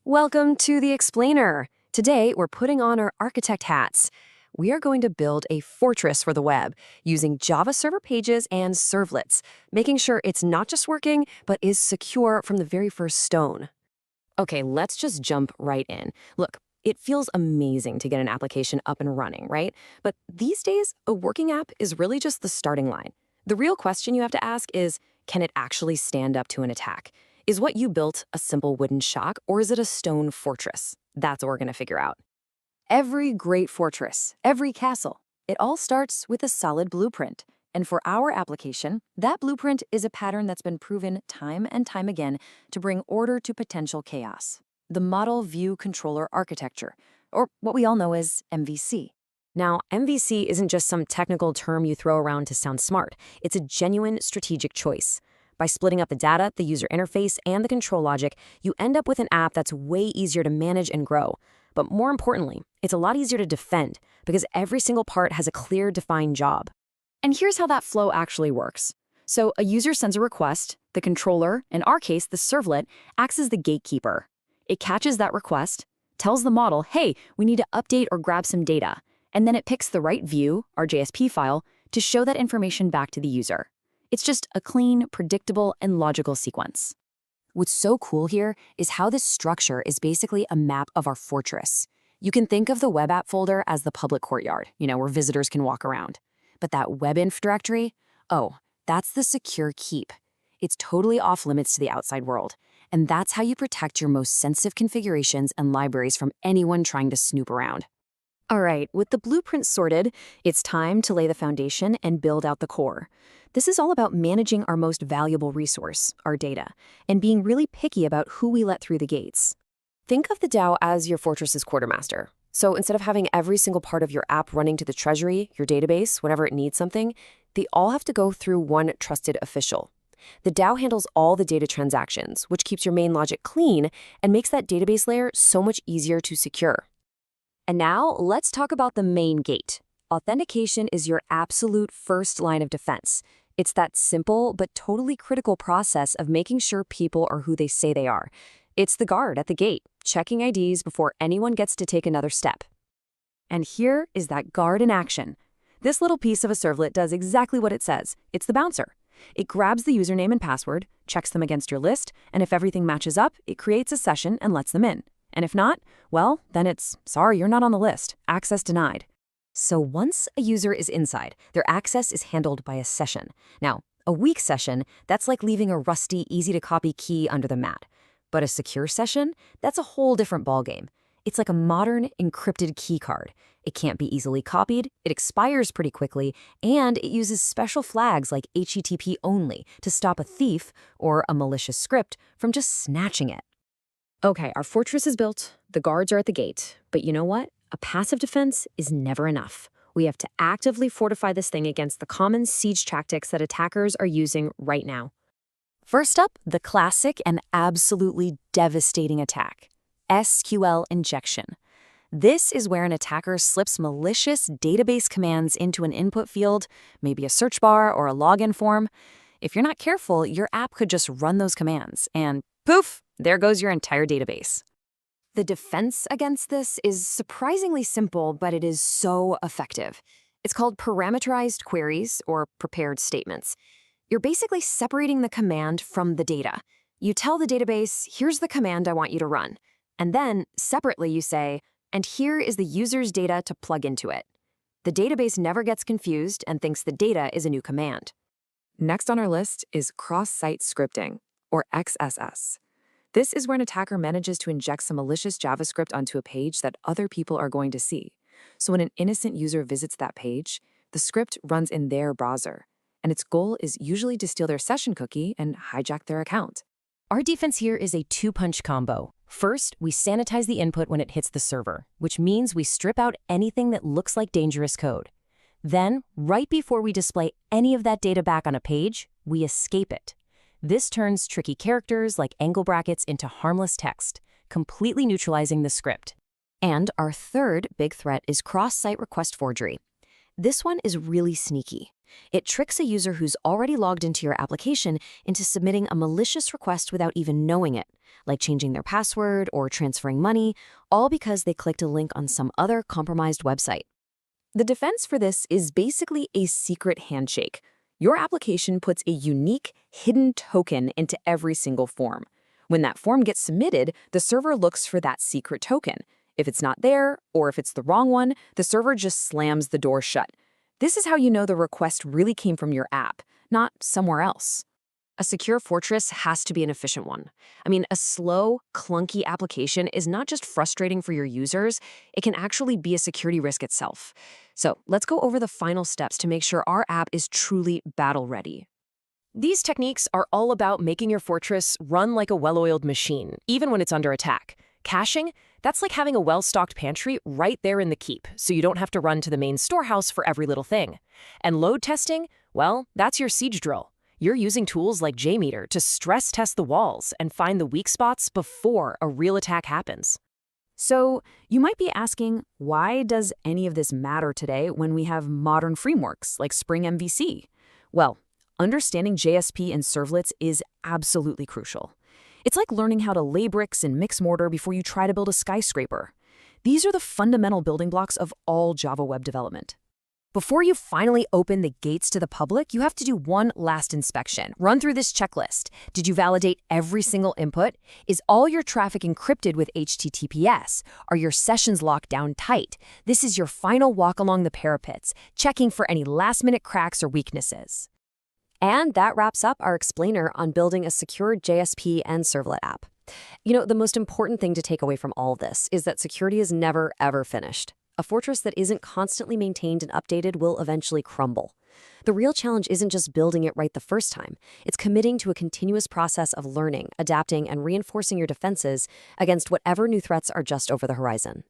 Welcome to the Explainer. Today, we're putting on our architect hats. We are going to build a fortress for the web using Java server pages and servlets, making sure it's not just working, but is secure from the very first stone. Okay, let's just jump right in. Look, it feels amazing to get an application up and running, right? But these days, a working app is really just the starting line. The real question you have to ask is, can it actually stand up to an attack? Is what you built a simple wooden shack, or is it a stone fortress? That's what we're going to figure out. Every great fortress, every castle, it all starts with a solid blueprint. And for our application, that blueprint is a pattern that's been proven time and time again to bring order to potential chaos. The Model View Controller Architecture, or what we all know as MVC. Now, MVC isn't just some technical term you throw around to sound smart. It's a genuine strategic choice. By splitting up the data, the user interface, and the control logic, you end up with an app that's way easier to manage and grow. But more importantly, it's a lot easier to defend because every single part has a clear, defined job. And here's how that flow actually works. So a user sends a request, the controller, in our case, the servlet, acts as the gatekeeper. It catches that request, tells the model, hey, we need to update or grab some data, and then it picks the right view, our JSP file, to show that information back to the user. It's just a clean, predictable, and logical sequence. What's so cool here is how this structure is basically a map of our fortress. You can think of the web app folder as the public courtyard, where visitors can walk around. But that webinf directory, oh, that's the secure keep. It's totally off limits to the outside world. And that's how you protect your most sensitive configurations and libraries from anyone trying to snoop around. All right, with the blueprint sorted, it's time to lay the foundation and build out the core. This is all about managing our most valuable resource, our data, and being really picky about who we let through the gates. Think of the DAO as your fortress's quartermaster. So instead of having every single part of your app running to the treasury, your database, whenever it needs something, they all have to go through one trusted official. The DAO handles all the data transactions, which keeps your main logic clean and makes that database layer so much easier to secure. And now, let's talk about the main gate. Authentication is your absolute first line of defense. It's that simple but totally critical process of making sure people are who they say they are. It's the guard at the gate, checking IDs before anyone gets to take another step. And here is that guard in action. This little piece of a servlet does exactly what it says. It's the bouncer. It grabs the username and password, checks them against your list, and if everything matches up, it creates a session and lets them in. And if not, well, then it's, sorry, you're not on the list. Access denied. So once a user is inside, their access is handled by a session. Now, a weak session, that's like leaving a rusty, easy-to-copy key under the mat. But a secure session, that's a whole different ballgame. It's like a modern, encrypted key card. It can't be easily copied, it expires pretty quickly, and it uses special flags like HTTP only to stop a thief or a malicious script from just snatching it. Okay, our fortress is built, the guards are at the gate, but you know what? A passive defense is never enough. We have to actively fortify this thing against the common siege tactics that attackers are using right now. First up, the classic and absolutely devastating attack, SQL Injection. This is where an attacker slips malicious database commands into an input field, maybe a search bar or a login form. If you're not careful, your app could just run those commands and poof! There goes your entire database. The defense against this is surprisingly simple, but it is so effective. It's called parameterized queries or prepared statements. You're basically separating the command from the data. You tell the database, here's the command I want you to run. And then, separately, you say, and here is the user's data to plug into it. The database never gets confused and thinks the data is a new command. Next on our list is cross-site scripting, or XSS. This is where an attacker manages to inject some malicious JavaScript onto a page that other people are going to see. So when an innocent user visits that page, the script runs in their browser, and its goal is usually to steal their session cookie and hijack their account. Our defense here is a two-punch combo. First, we sanitize the input when it hits the server, which means we strip out anything that looks like dangerous code. Then, right before we display any of that data back on a page, we escape it. This turns tricky characters like angle brackets into harmless text, completely neutralizing the script. And our third big threat is cross-site request forgery. This one is really sneaky. It tricks a user who's already logged into your application into submitting a malicious request without even knowing it, like changing their password or transferring money, all because they clicked a link on some other compromised website. The defense for this is basically a secret handshake. Your application puts a unique, hidden token into every single form. When that form gets submitted, the server looks for that secret token. If it's not there, or if it's the wrong one, the server just slams the door shut. This is how you know the request really came from your app, not somewhere else. A secure fortress has to be an efficient one. I mean, a slow, clunky application is not just frustrating for your users, it can actually be a security risk itself. So let's go over the final steps to make sure our app is truly battle-ready. These techniques are all about making your fortress run like a well-oiled machine, even when it's under attack. Caching, that's like having a well-stocked pantry right there in the keep, so you don't have to run to the main storehouse for every little thing. And load testing, well, that's your siege drill. You're using tools like JMeter to stress test the walls and find the weak spots before a real attack happens. So, you might be asking, why does any of this matter today when we have modern frameworks like Spring MVC? Well, understanding JSP and servlets is absolutely crucial. It's like learning how to lay bricks and mix mortar before you try to build a skyscraper. These are the fundamental building blocks of all Java web development. Before you finally open the gates to the public, you have to do one last inspection. Run through this checklist. Did you validate every single input? Is all your traffic encrypted with HTTPS? Are your sessions locked down tight? This is your final walk along the parapets, checking for any last-minute cracks or weaknesses. And that wraps up our explainer on building a secure JSP and Servlet app. You know, the most important thing to take away from all of this is that security is never, ever finished. A fortress that isn't constantly maintained and updated will eventually crumble. The real challenge isn't just building it right the first time. It's committing to a continuous process of learning, adapting, and reinforcing your defenses against whatever new threats are just over the horizon.